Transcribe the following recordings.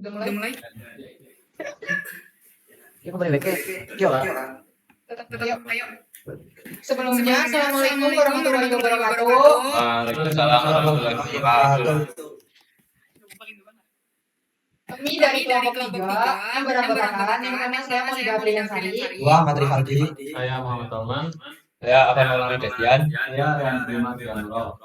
Udah mulai? Kita kembali lagi ke Tetap ayo. Sebelumnya, Assalamualaikum warahmatullahi wabarakatuh. Waalaikumsalam warahmatullahi wabarakatuh. Kami dari kelompok 3 yang beranggotakan yang pertama saya Maulida Priyansari. Dua Matri Faldi. Saya Muhammad Toman. Saya akan Maulana Destian. Saya Riyandri Dianuro.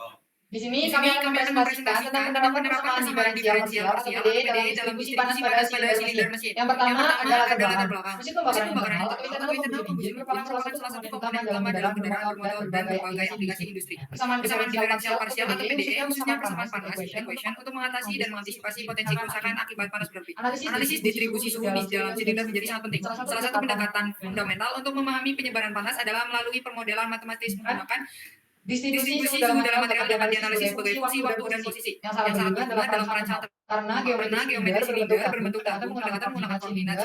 Di sini kami akan presentasikan tentang penerapan persamaan diferensial parsial atau PD dalam distribusi panas pada silinder mesin. Yang pertama adalah latar belakang. Mesin pembakaran internal atau internal combustion engine merupakan salah satu komponen utama dalam bermotor dan berbagai aplikasi industri. Persamaan diferensial parsial atau PDE khususnya persamaan panas equation untuk mengatasi dan mengantisipasi potensi kerusakan akibat panas berlebih. Analisis distribusi suhu di dalam silinder menjadi sangat penting. Salah satu pendekatan fundamental untuk memahami penyebaran panas adalah melalui permodelan matematis menggunakan distribusi suhu dalam material dapat dianalisis sebagai fungsi waktu dan posisi. Yang sangat penting adalah dalam peran karena geometri silinder berbentuk datum menggunakan silinder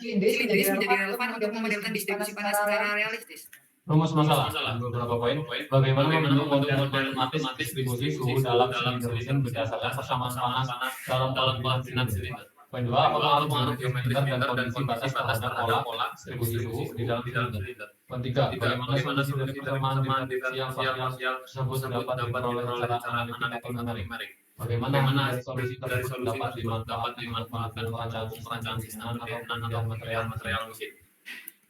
silindris menjadi relevan untuk memodelkan distribusi panas secara realistis. Rumus masalah. Beberapa poin. Bagaimana membentuk model matematis distribusi suhu dalam silinder mesin berdasarkan persamaan panas dalam koordinat silinder. Poin 2. Apa pengaruh geometri dan kondisi batas terhadap pola distribusi suhu di dalam silinder. Poin 3. Bagaimana solusi dari persamaan diferensial tersebut dapat diperoleh secara analitik atau numerik. Bagaimana solusi tersebut dapat dimanfaatkan perancangan mesin atau material mesin.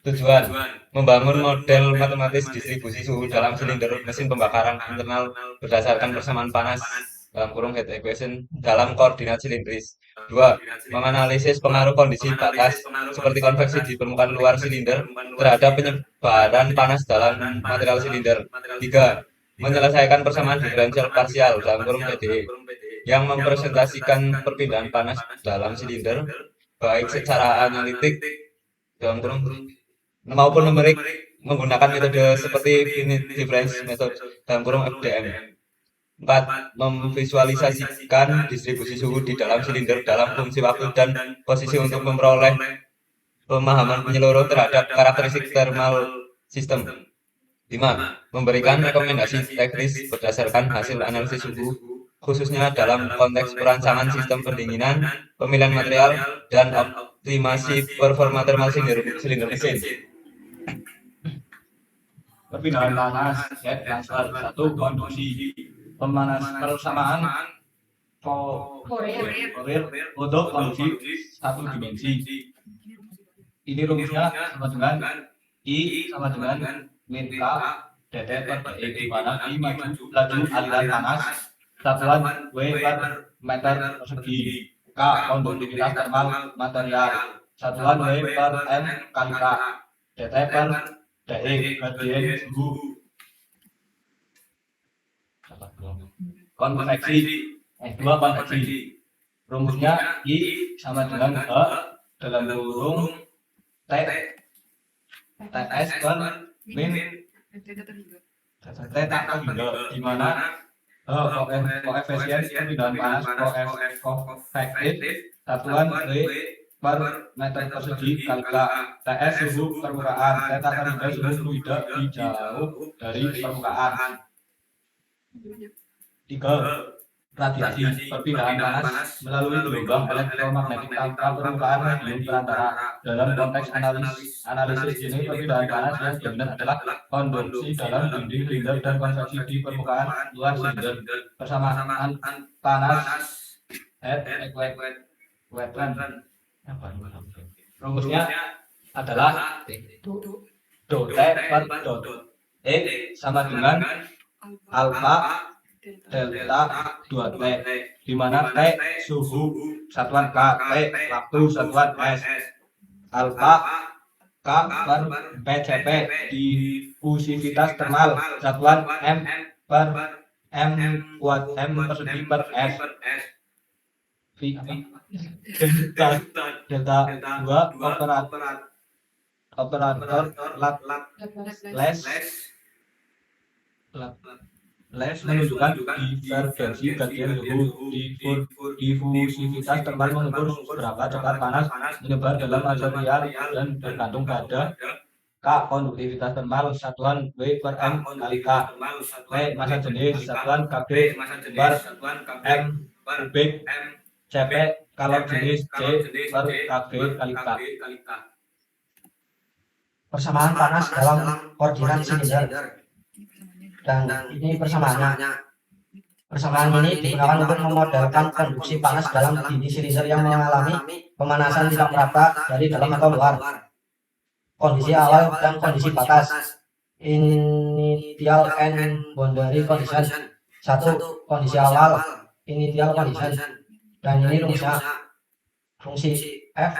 Tujuan: membangun model matematis distribusi suhu dalam silinder mesin pembakaran internal berdasarkan persamaan panas (heat equation) dalam koordinat silindris. 2. Menganalisis pengaruh kondisi batas seperti konveksi di permukaan luar silinder terhadap penyebaran panas dalam material silinder. 3. Menyelesaikan persamaan diferensial parsial (PDE) yang mempresentasikan perpindahan panas dalam silinder baik secara analitik maupun numerik menggunakan metode seperti finite difference method (FDM). 4. Memvisualisasikan distribusi suhu di dalam silinder dalam fungsi waktu dan posisi untuk memperoleh pemahaman menyeluruh terhadap karakteristik thermal system. 5. Memberikan rekomendasi teknis berdasarkan hasil analisis suhu, khususnya dalam konteks perancangan sistem pendinginan, pemilihan material, dan optimasi performa thermal silinder mesin. Perpindahan panas, heat transfer. 1. Konduksi persamaan Fourier untuk konduksi satu dimensi. Ini rumusnya sama dengan I sama dengan min K dt per dE, di mana I laju aliran panas, satuan W per meter persegi, K konduktivitas thermal material, satuan W per M kali K, dt per dE gradien suhu. Konveksi. 2. Konveksi. Rumusnya I sama dengan H dalam kurung T TS per min T tak terhingga, di mana koefisien perpindahan panas konvektif satuan W per meter persegi kali K, TS suhu permukaan, T tak terhingga suhu fluida di jauh dari permukaan. 3. Radiasi perpindahan panas melalui gelombang elektromagnetik tanpa permukaan medium perantara. Dalam konteks analisis ini, perpindahan panas yang dominan adalah konduksi dalam dinding silinder dan konveksi di permukaan luar silinder. Persamaan panas heat equation. Rumusnya adalah dot T per dot E sama dengan alfa delta 2T, di mana T suhu satuan K, T waktu satuan S, alfa K per PCP difusivitas thermal satuan M per M kuat M persegi per S, delta 2 operator Les menunjukkan divergensi gradien suhu. Difusivitas thermal mengukur seberapa cepat panas menyebar dalam material dan bergantung pada K konduktivitas thermal satuan W per M kali K, P massa jenis satuan Kb per M kubik CP kalau jenis C per KB kali K. Persamaan panas dalam koordinat silinder. Dan ini persamaannya. Persamaan ini digunakan untuk memodelkan konduksi panas dalam dinding silinder yang mengalami pemanasan tidak merata dari dalam atau luar. Kondisi awal dan kondisi batas. Initial and boundary condition. 1. Kondisi awal, initial condition. Dan ini rumusnya. Fungsi F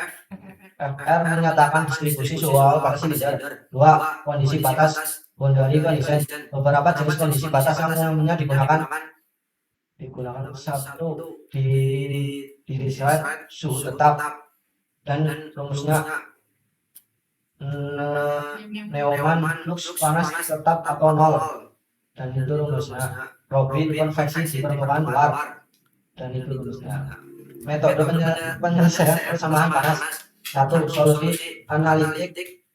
FR menyatakan distribusi suhu awal pada silinder. 2. Kondisi batas, boundary condition. Beberapa jenis kondisi batas yang umumnya digunakan satu di describe suhu tetap, dan rumusnya Neumann flux panas tetap atau nol, dan itu rumusnya Robin konveksi di permukaan luar, dan itu rumusnya. Metode penyelesaian persamaan panas. 1. Solusi analitik.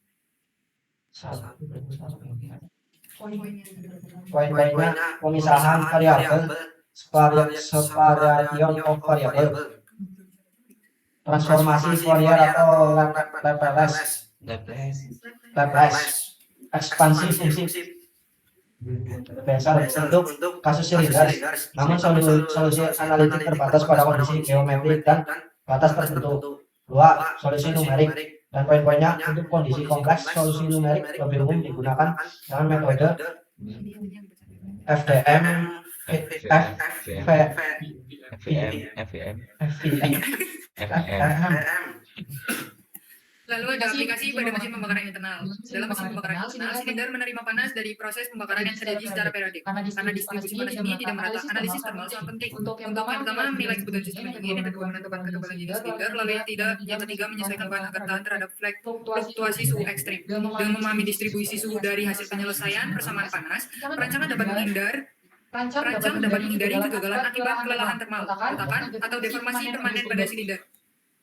Poin-poinnya pemisahan variabel, separation of variable, transformasi Fourier atau Laplace, ekspansi fungsi besar untuk kasus silinder. Namun solusi analitik terbatas pada kondisi geometrik dan batas tertentu. 2. Solusi numerik. Dan poin-poinnya untuk kondisi kompleks, solusi numerik lebih umum digunakan dengan metode FDM, Lalu ada aplikasi pada mesin pembakaran internal. Dalam mesin pembakaran internal, silinder menerima panas dari proses pembakaran yang terjadi secara periodik. Karena distribusi panas ini tidak merata, analisis termal sangat penting. Untuk yang pertama, menilai kebutuhan sistem pendingin, yang kedua menentukan ketebalan jenis silinder, lalu yang ketiga menyesuaikan bahan agar tahan terhadap fluktuasi suhu ekstrim. Dengan memahami distribusi suhu dari hasil penyelesaian persamaan panas, perancang dapat menghindari kegagalan akibat kelelahan termal, retakan, atau deformasi permanen pada silinder.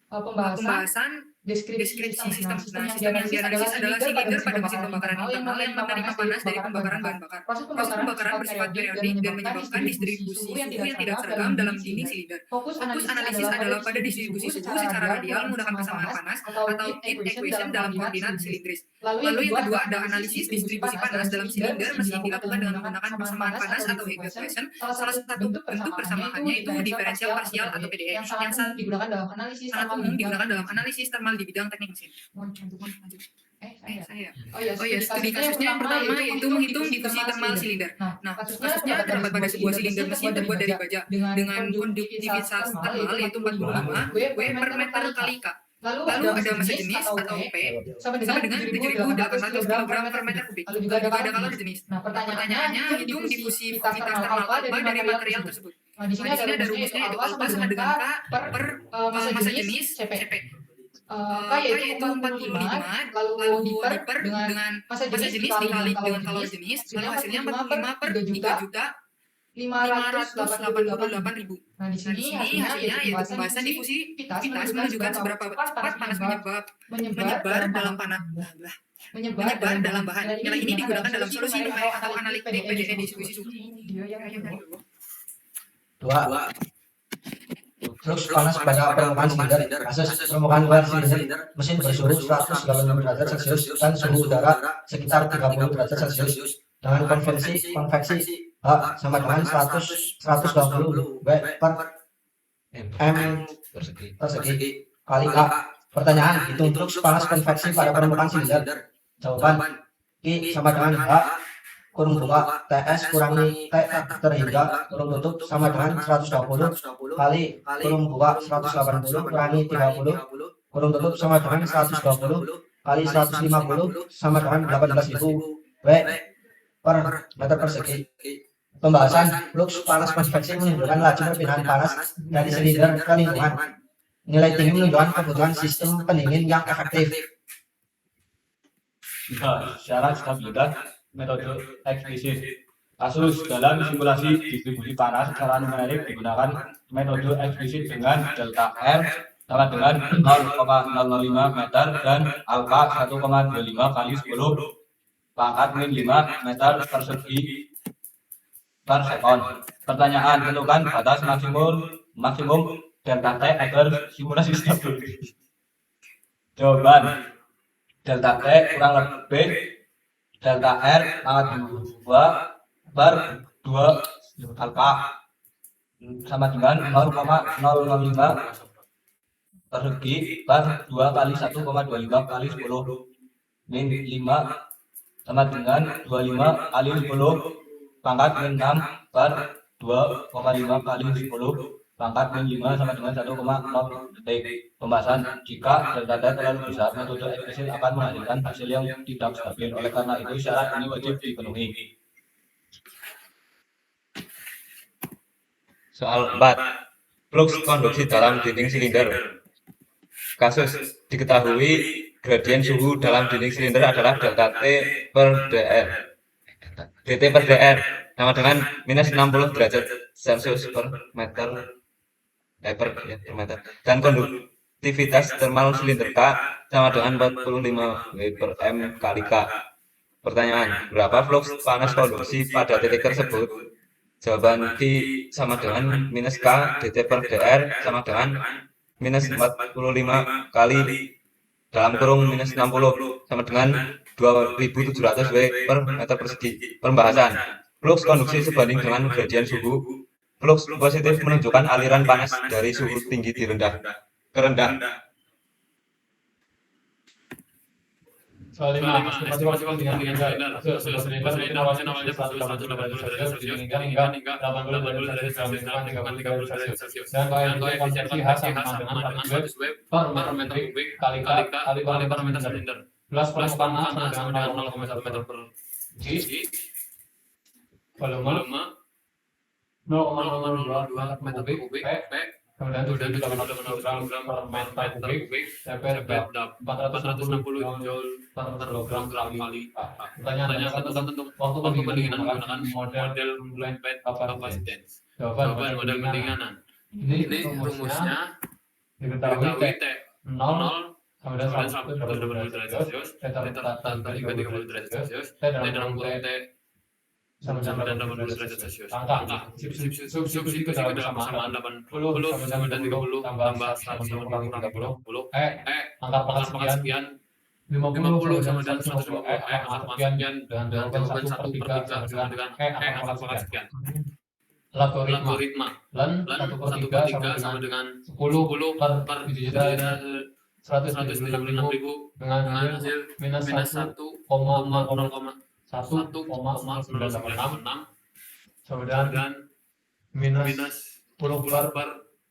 Pembahasan deskripsi sistem. Nah, sistem yang dianalisis adalah silinder pada mesin pembakaran internal yang menerima panas dari pembakaran bahan bakar. Proses pembakaran bersifat periodik dan menyebabkan distribusi suhu yang tidak seragam dalam dinding silinder. Fokus analisis adalah pada distribusi suhu secara radial menggunakan persamaan panas atau heat equation dalam koordinat silindris. Lalu yang kedua ada analisis distribusi panas dalam silinder mesti dilakukan dengan menggunakan persamaan panas atau heat equation. Salah satu bentuk persamaannya itu diferensial parsial atau PDE yang sangat digunakan dalam analisis termal di bidang teknik mesin. Studi kasusnya yang pertama yaitu menghitung difusi termal silinder. Nah, kasusnya terdapat pada sebuah silinder mesin terbuat dari baja dengan konduktivitas termal yaitu 45 W per meter kali K. Lalu ada massa jenis atau P sama dengan 7.800 kg per meter kubik. Lalu juga ada kalor jenis. Nah, pertanyaannya hitung difusivitas termal apa dari material tersebut. Nah, di sini ada rumusnya yaitu alpha sama dengan K per massa jenis CP. K yaitu 45, lalu diper dengan massa jenis dikali dengan kalor jenis, lalu hasilnya 45 per 3.588.000. Nah, di sini hasilnya yaitu pembahasan difusivitas menunjukkan seberapa cepat panas menyebar dalam bahan. Nilai ini digunakan dalam solusi numerik atau analitik PDE distribusi suhu. 2. Flux panas pada permukaan silinder. Kasus permukaan luar silinder, mesin bersuhu 180 derajat Celcius dan suhu udara sekitar 30 derajat Celcius dengan konveksi H sama dengan 120 W per M persegi kali A. Pertanyaan, hitung flux panas konveksi pada permukaan silinder. Jawaban, I sama dengan H kurung buka TS kurangi T terhingga kurung tutup sama dengan 120 kali kurung buka 180 kurangi 30 kurung tutup sama dengan 120 kali 150 sama dengan 18.000 W per meter persegi. Pembahasan flux panas konveksi menunjukkan laju perpindahan panas dari silinder ke lingkungan. Nilai tinggi menunjukkan kebutuhan sistem pendingin yang efektif. Syarat stabilitas metode eksplisit. Kasus dalam simulasi distribusi panas secara numerik digunakan metode eksplisit dengan delta R sama dengan 0,005 meter dan alfa 1,25 kali 10 pangkat min 5 meter persegi per sekon. Pertanyaan, tentukan batas maksimum delta T per simulasi stability. Jawaban delta T kurang lebih delta R pangkat 2 per 2 alfa sama dengan 0,005 persegi per 2 kali 1,25 kali 10 min 5 sama dengan 25 kali 10 pangkat min 6 per 2,5 kali 10 pangkat min 5 sama dengan 1,0 detik. Pembahasan jika delta T terlalu besar, metode eksklusif akan menghasilkan hasil yang tidak stabil. Oleh karena itu syarat ini wajib dipenuhi. Soal 4. Flux konduksi dalam dinding silinder. Kasus diketahui gradien suhu dalam dinding silinder adalah delta T per dr. dt per dr sama dengan minus 60 derajat Celcius per meter per meter. Dan konduktivitas thermal silinder K sama dengan 45 W per M kali K. Pertanyaan, berapa flux panas konduksi pada titik tersebut? Jawaban Q sama dengan minus K dt per dr sama dengan minus 45 kali dalam kurung minus 60 sama dengan 2700 W per meter persegi. Pembahasan, flux konduksi sebanding dengan gradien suhu. Flux positif menunjukkan aliran panas dari suhu tinggi ke rendah. Soal 5. Masing-masing ketinggian silinder. Hasil silinder awalnya 180 derajat Celcius hingga 80 derajat Celcius dalam lingkungan 30 Celcius. Dan koefisien H sama dengan 100 W per meter kubik kali per meter silinder. Plus permukaan A sama dengan 0,1 meter per G. Volume 0,002 meter kubik P. Kemudian 780 gram per meter kubik, TP 460 joule per kilogram kali. Pertanyaan tentu waktu pendinginan menggunakan model blend bed capacitance. Jawaban model pendinginan. Ini rumusnya diketahui T 0 kemudian 180 derajat Celcius, T terletak 30 derajat Celcius, T dalam kurung T sama dengan 80 derajat Celcius. Angka substitusi ke dalam persamaan 80 sama dengan 30 tambah 180 kurang 30. Angka pangkat sekian 50 sama dengan 120. Angka pangkat sekian dengan jawaban 1/3 sama dengan angka pangkat sekian. Logaritma len 1/3 sama dengan 10 per 196.000 dengan hasil minus 1,096 kemudian minus 10 per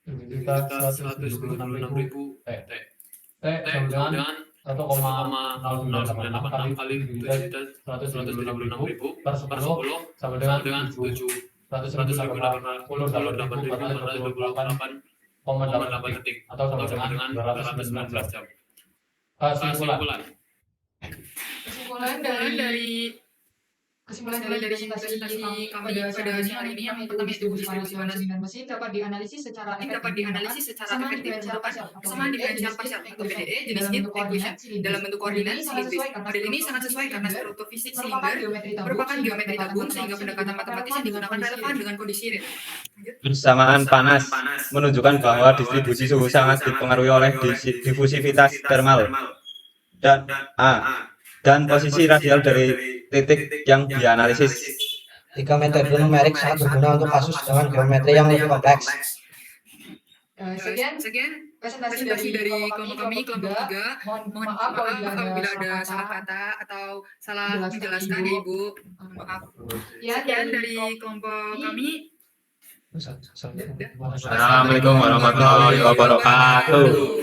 176.000 T kemudian 1,0098 kali 176.000 per 10 sama dengan 788 detik atau sama dengan 219 jam. Kesimpulan dari presentasi kami pada siang ini yang pertama distribusi panas dengan mesin dapat dianalisis secara sama diferensial parsial PDE jenis heat equation dalam bentuk koordinat silindris. Model ini sangat sesuai karena struktur fisik silinder merupakan geometri tabung sehingga pendekatan matematis yang digunakan relevan dengan kondisi real. Persamaan panas menunjukkan bahwa distribusi suhu sangat dipengaruhi oleh difusivitas thermal dan posisi radial dari titik yang dianalisis. Tiga metode numerik sangat berguna untuk kasus dengan geometri yang lebih kompleks. Sekian presentasi dari kelompok kami, kelompok 3. Mohon maaf apabila ada salah kata atau salah menjelaskan ya Ibu. Maaf. Sekian dari kelompok kami. Assalamualaikum warahmatullahi wabarakatuh.